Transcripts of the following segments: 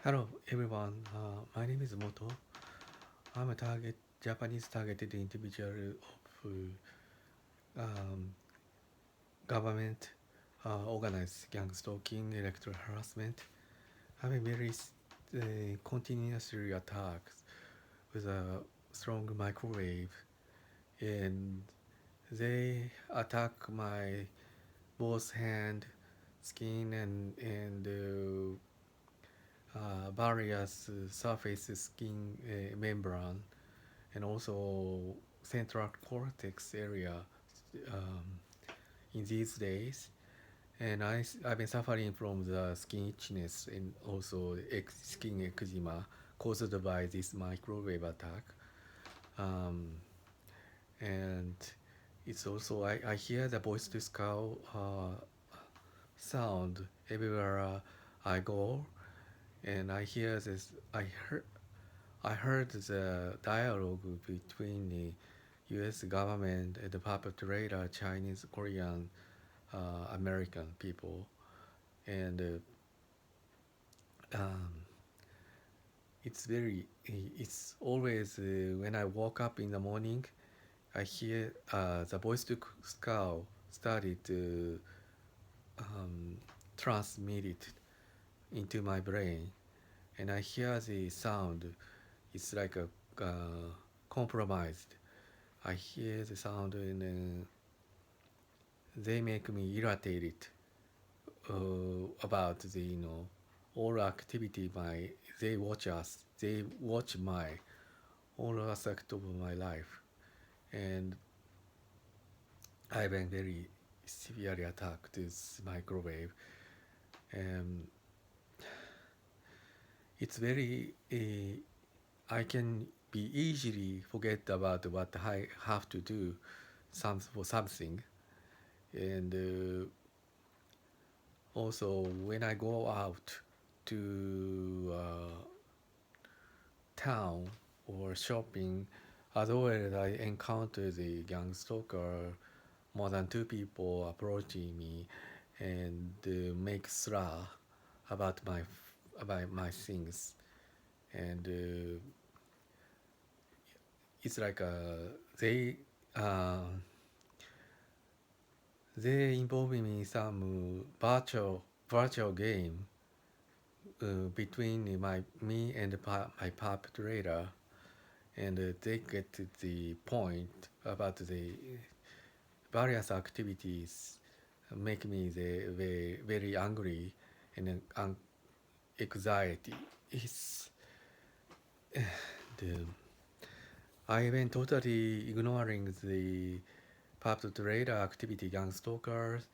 Hello everyone, my name is Moto. I'm a Japanese targeted individual of um, government organized gang stalking, electoral harassment. I'm a very continuously attacked with a strong microwave, and they attack my both hand, skin, and various surface skin membrane, and also central cortex area um, in these days. And I've been suffering from the skin itchiness and also skin eczema caused by this microwave attack. Um, and it's also, I hear the voice to skull sound everywhere I go. And I heard the dialogue between the U.S. government and the perpetrator, Chinese, Korean, American people, and um, it's always when I woke up in the morning, I hear the voice to skull started to transmit it into my brain, and I hear the sound. It's like a compromised. I hear the sound and they make me irritated about the all activity my they watch us. They watch my all aspect of my life, and I've been very severely attacked with microwave. And it's very I can be easily forget about what I have to do for something, and also when I go out to town or shopping, as always I encounter the gang stalker, more than two people approaching me and make slur about my things, and it's like they uh, they involve me in some virtual game between me and my perpetrator, and they get to the point about the various activities make me very angry and anxiety. It's the I've been totally ignoring the perpetrator activity gang stalkers.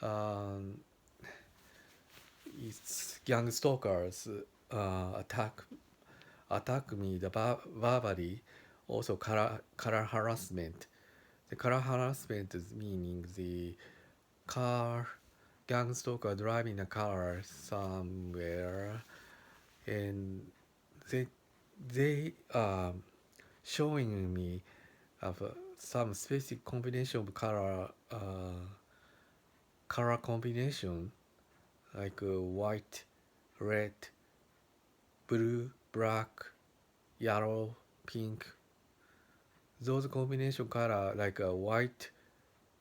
Um, it's gang stalkers attack me verbally, also color harassment. The color harassment is meaning the car gang stalker driving a car somewhere, and they they showing me of some specific combination of color combination like white, red, blue, black, yellow, pink. Those combination color like white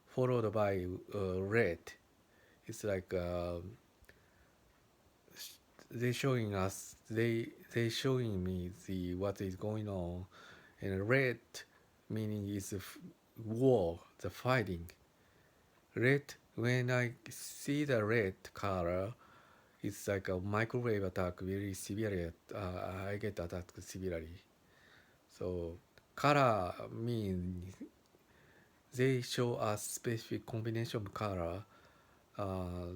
followed by red. It's like they showing us they showing me the what is going on, and red meaning is war, the fighting. Red, when I see the red color, it's like a microwave attack very severely. I get attacked severely. So color means they show us specific combination of color.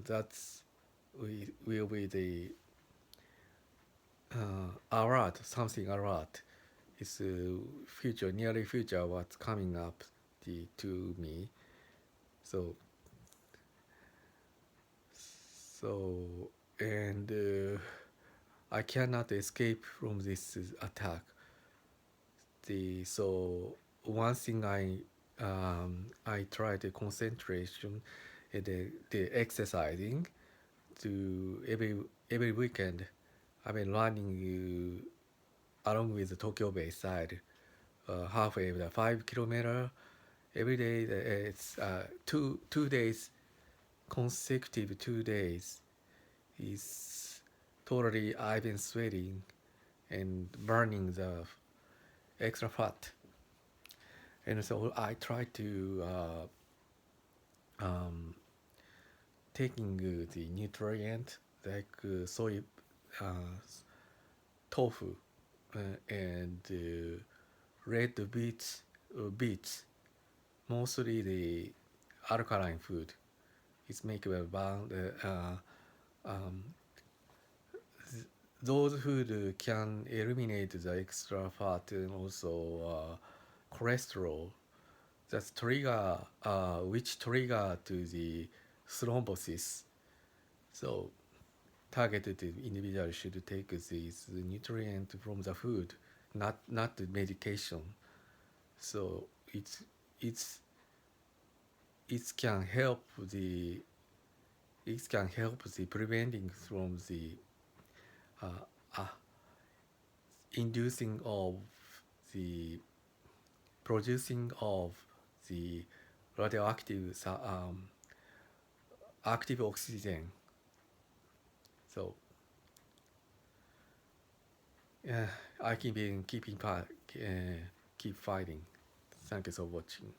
That's will be the alert, something alert. It's future, nearly future, what's coming up to me. So so and I cannot escape from this attack. So one thing I try to concentration and the exercising to every weekend I've been running along with the Tokyo Bay side, halfway the 5 kilometer every day. It's 2 days consecutive 2 days. Is totally I've been sweating and burning the extra fat, and so I try to um, taking the nutrient like soy, uh, tofu, and red beets, mostly the alkaline food. It's make about um, those food can eliminate the extra fat and also cholesterol. That's trigger which trigger to the thrombosis. So targeted individual should take these nutrient from the food, not the medication. So it's it can help the it can help the preventing from the uh, uh, inducing of the producing of the radioactive active oxygen. So I keep fighting. Thank you for watching.